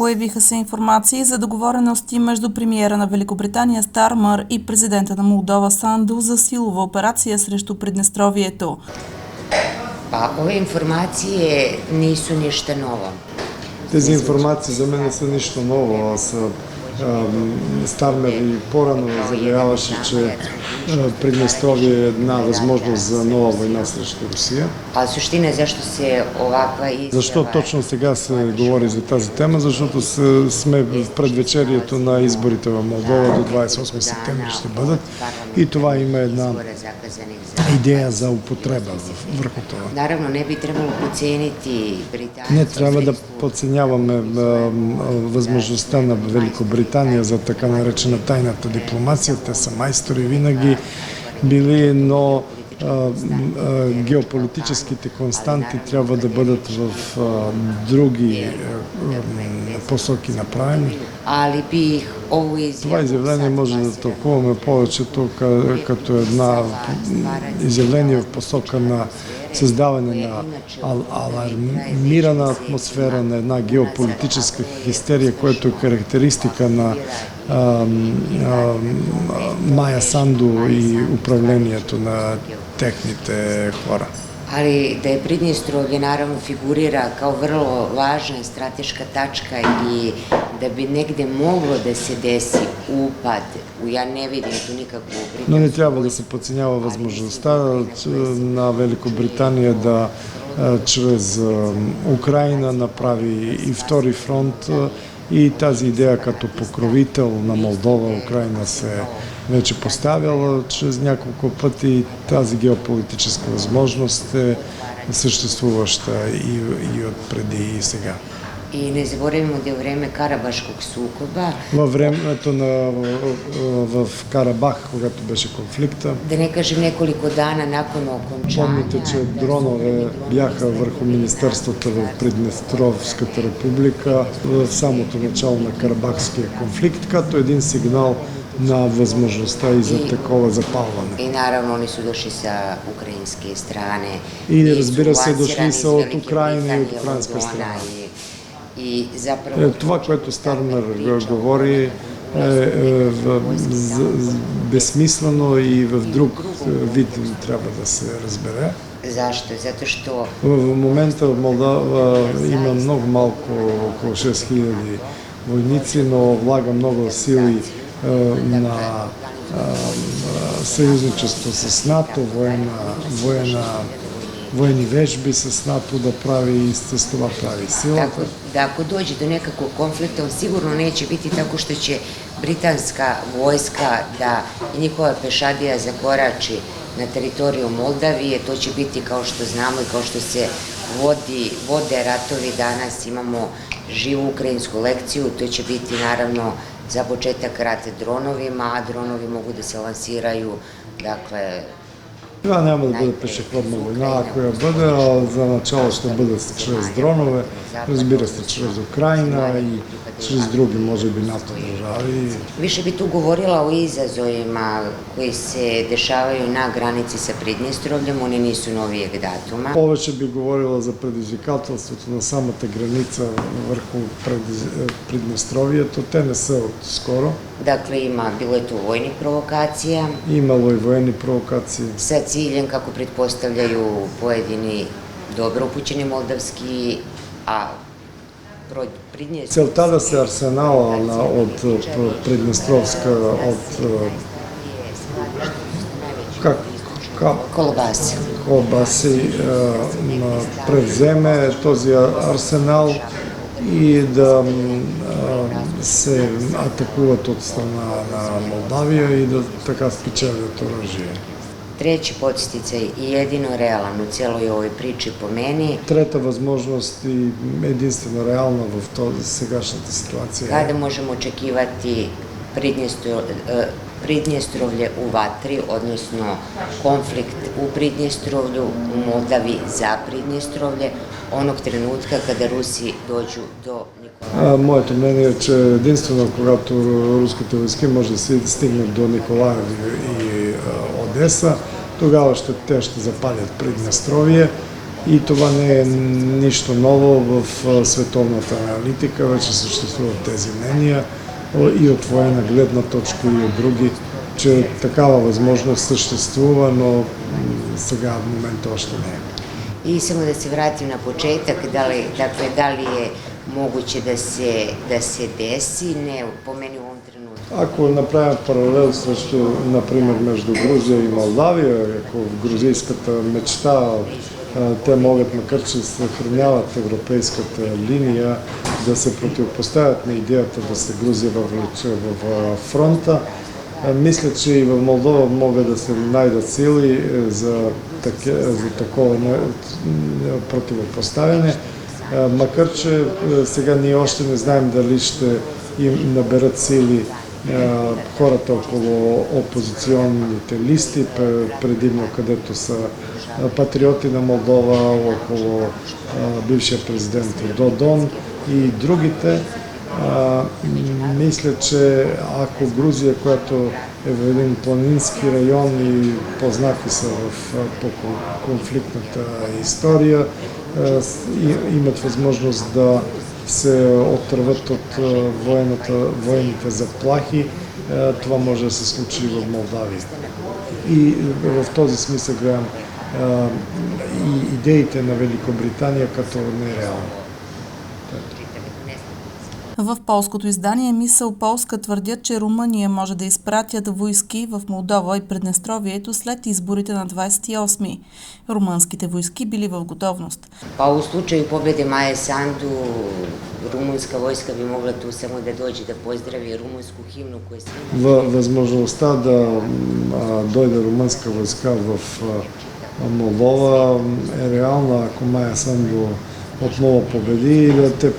Појавиха се информации за договорености меѓу премиера на Великобританија Стармер и президентот на Молдова Санду за силова операција срещу Приднестровието. Па, овие информации нису ништа ново. Тези информации за мене са ништо ново. Стармер и порано заявяваше, че Приднестровие е една възможност за нова война срещу Русија. А суштина е зашто се оваква изјава? Защо точно сега се говори за тази тема? Защото сме в предвечерието на изборите в Молдова, до 28 септември ще бъдат, и това има една идея за употреба върху това. Наравно, не би трябвало подценити Британија. Не трябва да подценяваме възможността на Великобританија за така наречена тајната дипломација. Те са мајстори винаги били, но геополитическите константи трябва да бъдат в други посоки направени. Али бих ово изјаву... Това изявление може да толкуваме повечето като една изявление в посока на създаване на алармирана атмосфера, на една геополитическа хистерия, което е характеристика на Маја Санду и управлението на техните хора. Ali da je Pridnjestrovje naravno figurira kao vrlo važna strateška tačka i da bi negde moglo da se desi upad, ja ne vidim tu nikakvu... Но не трябва да се подценява възможността на Великобританија да чрез Украина направи и втори фронт, и тази идея като покровител на Молдова, Украина се вече поставяла чрез няколко пъти. Тази геополитическа възможност е съществуваща и от преди и сега. I ne zaboravimo da je u vreme Karabaškog sukoba... Във времето в Карабах, когато беше конфликта... Да не кажем nekoliko dana nakon okončanja... Помните, че дронове бяха върху министерствата в Приднестровската република в самото начало на Карабахския конфликт, като един сигнал на възможността и за такова запалване. И наравно они su došli sa ukrajinske strane. И разбира се, дошли са от Украина и от украинска страна. Това, което Стармер говори, е безсмислено и в друг вид трябва да се разбере. Zašto? Zato što... В момента в Молдова има много малко, около 6000 войници, но влага много сили на съюзничество с НАТО, военни вежби с НАТО да прави и с това прави силата. Da ako dođe do nekakvog konflikta, on sigurno neće biti tako što će britanska vojska da i njihova pešadija zakorači na teritoriju Moldavije. To će biti, kao što znamo i kao što se vode ratovi danas, imamo živu ukrajinsku lekciju, to će biti naravno za početak rat dronovima, a dronovi mogu da se lansiraju, dakle... Това няма да бъде пешеходна война, ако я бъде, а за начало ще бъде чрез дронове, разбира се, чрез Украина и чрез други, може би, НАТО държави. Više bi tu govorila o izazovima koji se dešavaju na granici sa Pridnjestrovljem, oni nisu novijeg datuma. Повече би говорила за предизвикателството на самата граница върху Приднестровието. Те не са от скоро. Dakle, bilo je tu vojnih provokacija. Имало и военни провокации. Sa ciljem, kako pretpostavljaju pojedini dobro upućeni moldavski, a Целта да се арсенала от Приднестровска, от Колбаси превземе този арсенал и да се атакуват от страна на Молдавия и да така спечелят оръжие. Treći podsticaj i jedino realan u cijeloj ovoj priči po meni. Трета възможност и единствено реална в сегашната ситуация. Kada možemo očekivati Pridnjestrovlje u vatri, odnosno konflikt u Pridnjestrovlju, u Moldavi za Pridnjestrovlje, onog trenutka kada Rusi dođu do Николаева. Моето мнение е, че единствено когато руските войски може да стигнат до Николаев и Одеса, тогава те ще запалят Приднестровие И това не е нищо ново в световната аналитика, вече съществуват тези мнения и от военна гледна точка и от други, че такава възможност съществува, но сега в момента още не е. I samo da se vratim na početak, da li je moguće da se desi, ne, po meni u ovom trenutku. Ако направим паралел срещу, например, между Грузия и Молдавия, ако в грузийската мечта те могат, макар че съхраняват европейската линия, да се противопоставят на идеята да се Грузия въвлече в фронта, мисля, че и в Молдова могат да се найдат сили за такова противопоставяне, макар че сега ние още не знаем дали ще им наберат сили хората около опозиционните листи, предимно където са патриоти на Молдова, около бившия президент Додон и другите. Мисля, че ако Грузия, която е в един планински район и познати са по конфликтната история, имат възможност да се отърват от военните заплахи, това може да се случи и в Молдавия. И в този смисъл гледам и идеите на Великобритания като нереални. В полското издание Мисъл Полска твърдят, че Румъния може да изпратят войски в Молдова и Приднестровието след изборите на 28-ми. Румънските войски били в готовност. Pa u slučaju pobjede Maje Sandu, rumunska vojska bi mogla tu samo da dođe da pozdravi rumunsku himnu koju svi... Възможността да дойде румънска войска в Молдова е реална, ако Майя Санду отново победи и да те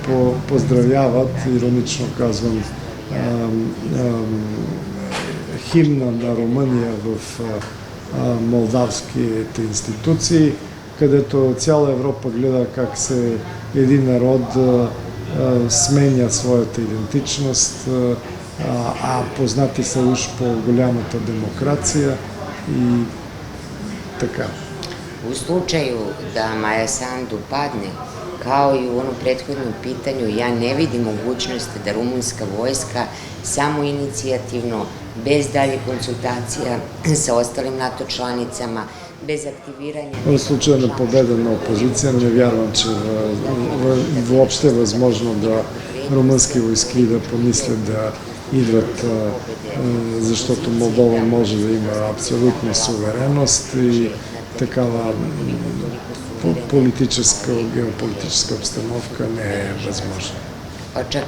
поздравяват, иронично казвам, химна на Румъния в молдавските институции, където цяла Европа гледа как един народ сменя своята идентичност, а познати са уж по голямата демокрация и така. U slučaju da Maja Sandu padne, kao i u onom prethodnom pitanju, ja ne vidim mogućnost da rumunska vojska samo inicijativno, bez dalje konsultacija sa ostalim NATO članicama, bez aktiviranja... В случая на победа на опозиция не вярвам, че въобще е възможно да румънски войски да помислят да идват, защото Молдова може да има абсолютна суверенност и такава геополитическа обстановка не е възможна. Pa čak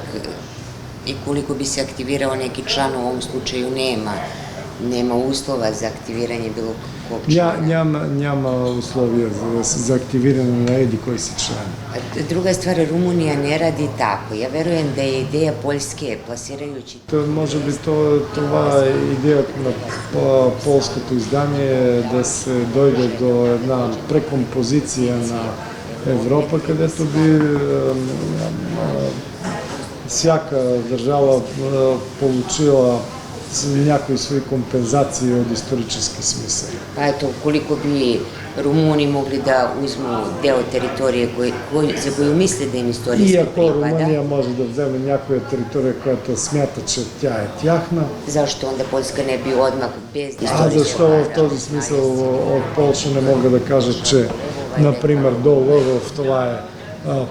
i koliko bi se aktivirao neki član, u ovom slučaju nema uslova za aktiviranje bilo kog člana. Няма условия за активиране на еди koji si član. Druga stvar, Rumunija ne radi tako. Ja verujem da je ideja Poljske plasirajući... Може би това е идеята на полското издание, да се дойде до една прекомпозиция на Европа, където би всяка държава получила някои свои компензации от исторически смисъл. Pa eto, koliko bi Rumuni mogli da uzmu deo teritorije za koju misle da im istorijski И ако pripada, Румъния може да вземе някоя територия, която смята, че тя е тяхна, zašto onda Poljska ne bi odmah bez а istorijskog защо в този смисъл от Полша не мога да кажа, че, например, долу в това е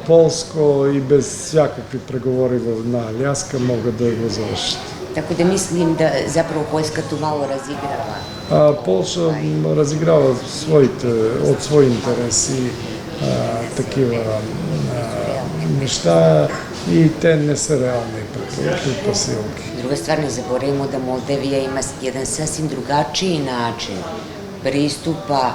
полско и без всякакви преговори на Аляска могат да го завършат. Tako da mislim da zapravo Poljska tu malo razigrava. Полша разиграва от свои интереси такива неща и те не са реални предпосилки. Druga stvar, ne zaboravimo da Moldavija ima jedan sasvim drugačiji način pristupa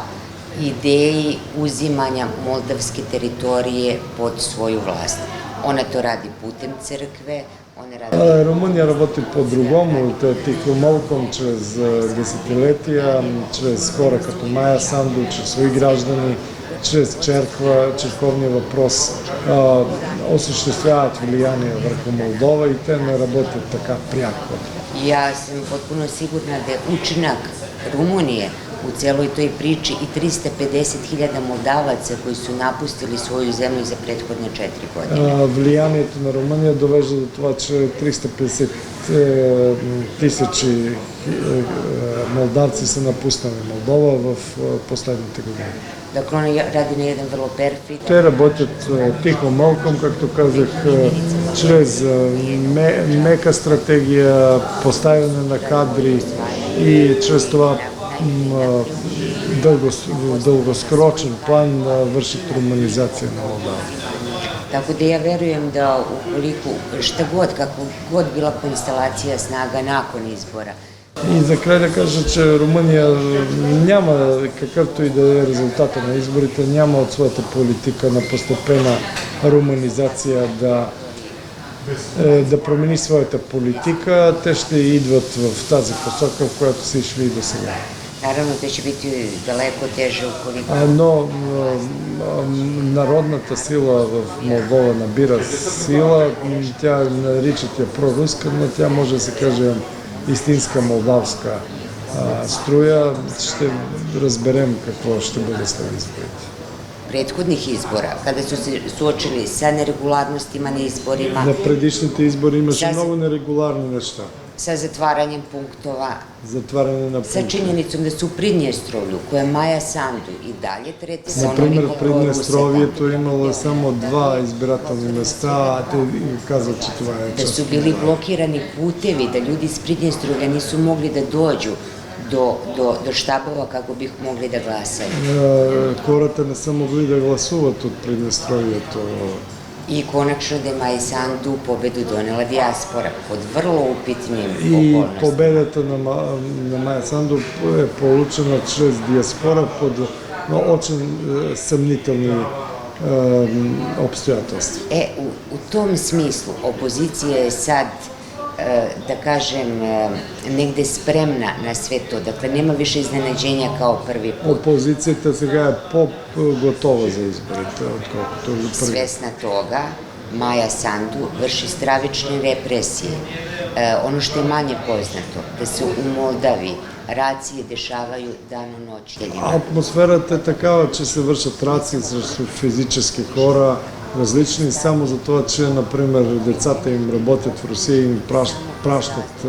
ideji uzimanja moldavske teritorije pod svoju vlast. Ona to radi putem crkve, Румъния работи по-другому, тихомълком, чрез десетилетия, чрез хора като Майя Санду, чрез свои граждани, чрез черковния въпрос, осъществяват влияние върху Молдова и те не работят така пряко. Ja sam potpuno sigurna da je učinak Rumunije u celoj toj priči i 350.000 Moldavaca koji su napustili svoju zemlju za prethodne 4 godine. Влиянието на Румъния довежда до това, че 350 тисячи молдавци са напуснали Молдова в последните години. Dakle, ona radi na jedan vrlo perfidan. Те работят тихо малком, както казах, чрез мека стратегия, поставяне на кадри и чрез това в дългосрочен план вършат руманизация на Молдава. Tako da ja verujem da ukoliko, šta god, kako god bila konstelacija snaga nakon izbora, И за край да кажа, че Румъния няма, какъвто и да е резултата на изборите, няма от своята политика на постепена руманизация да промени своята политика. Те ще идват в тази посока, в която са шли и до сега. naravno da će biti daleko teže ukoliko... Но народната сила в Молдова набира сила. Тя наричат я проруска, но тя може да се каже истинска молдавска струя. Ще разберем какво ще бъде след изборите. Prethodnih izbora, kada su se suočili sa neregularnostima na izborima, На предишните избори имаше много нерегуларни неща. sa zatvaranjem punktova, Затваряне на sa пунктове. činjenicom da su u Pridnjestrovlju, koje Maja Sandu и dalje tretira Например, в onoliko Приднестровието имало само 2 избирателни места, а те казват, че това е da част su от bili това. blokirani putevi, da ljudi iz Pridnjestrovlja nisu mogli da dođu do štabova kako bi mogli da glasaju. Хората не са могли да гласуват от Приднестровието. I konačno da je Maja Sandu pobedu donela dijaspora pod vrlo upitnim И okolnostima. победата на Майя Санду е получена чрез диаспора под очень съмнителни обстоятелства. U tom smislu opozicija je sad, da kažem, negde spremna na sve to. Dakle, nema više iznenađenja kao prvi put. Опозицията сега е по-готова за изборите, отколкото за първи. Svesna toga, Maja Sandu vrši stravične represije. Ono što je manje poznato, da se u Moldavi racije dešavaju danonoćno. Атмосферата е такава, че се вършат рации срещу физически хора, различни, само за това, че, например, децата им работят в Русия и им пращат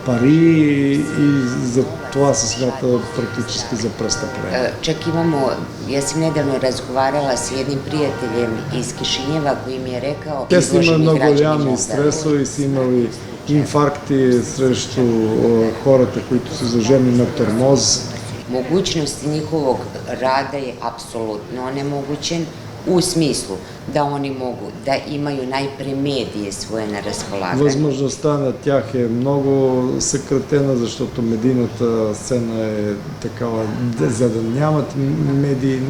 пари и за това се смята практически за престъпление. Čak imamo, ja sam nedavno razgovarala s jednim prijateljem iz Kišinjeva koji mi je rekao... Те са имали izloženi много građani голями Moldave. стресови, са имали инфаркти срещу хората, които са изложени на тормоз. Mogućnost njihovog rada je apsolutno onemogućen u smislu da oni mogu da imaju najpre medije svoje na raspolaganju. Възможността на тях е много съкратена, защото медийната сцена е такава, за да нямат медии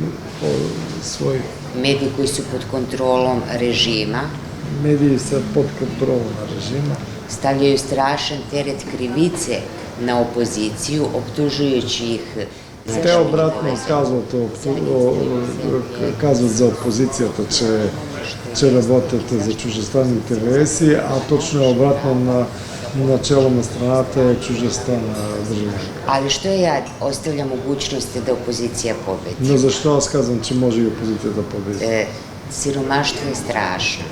свои. Mediji koji su pod kontrolom režima Медии са под контрола на режима. stavljaju strašan teret krivice na opoziciju, optužujući ih za Те обратно казват за опозицията, че работят за чуждестранните веси, а точно е обратно на начало на страната е чуждестранна държава. Ali što ja ostavljam mogućnosti da opozicija pobedi? Но защо аз казвам, че може и опозицията да победи? Siromaštvo je strašno.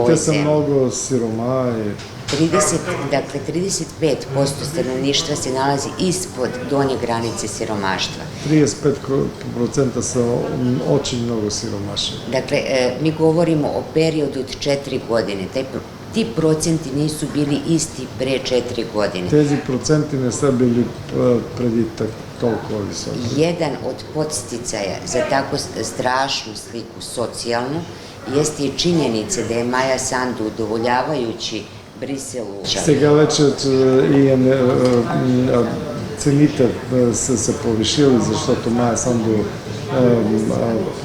Те са много сирома и 35% stanovništva se nalazi ispod donje granice siromaštva. 35% са очень много сиромаши. Dakle, mi govorimo o periodu od 4 godine. Ti procenti nisu bili isti pre 4 godine. Тези проценти не са били преди толкова високи. Jedan od podsticaja za tako strašnu sliku socijalnu jeste i činjenica da je Maja Sandu udovoljavajući Брисел. Сега вече и цените са се повишили, защото Майя Санду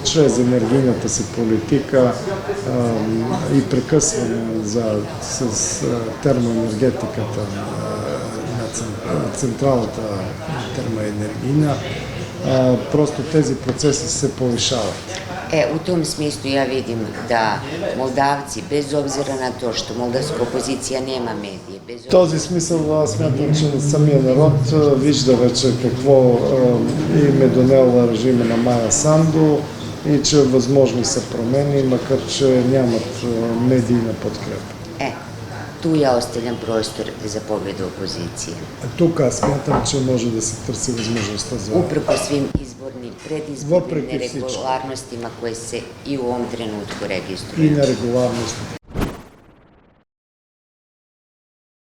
чрез енергийната си политика и прекъсване с термоенергетиката на централата термоенергийна, просто тези процеси се повишават. U tom smislu ja vidim da Moldavci, bez obzira na to što moldavska opozicija nema medije, bez В този смисъл смятам, че самия народ вижда вече какво им е донел режима на Майя Санду и че възможни са промени, макар че нямат медийна подкрепа. Tu ja ostavljam prostor za pobedu opozicije. Тук аз смятам, че може да се търси възможността за... Uprko svim izbornim, predizbornim Въпреки всичко. neregularnostima koje se i u ovom trenutku и registruju. нерегулярностите.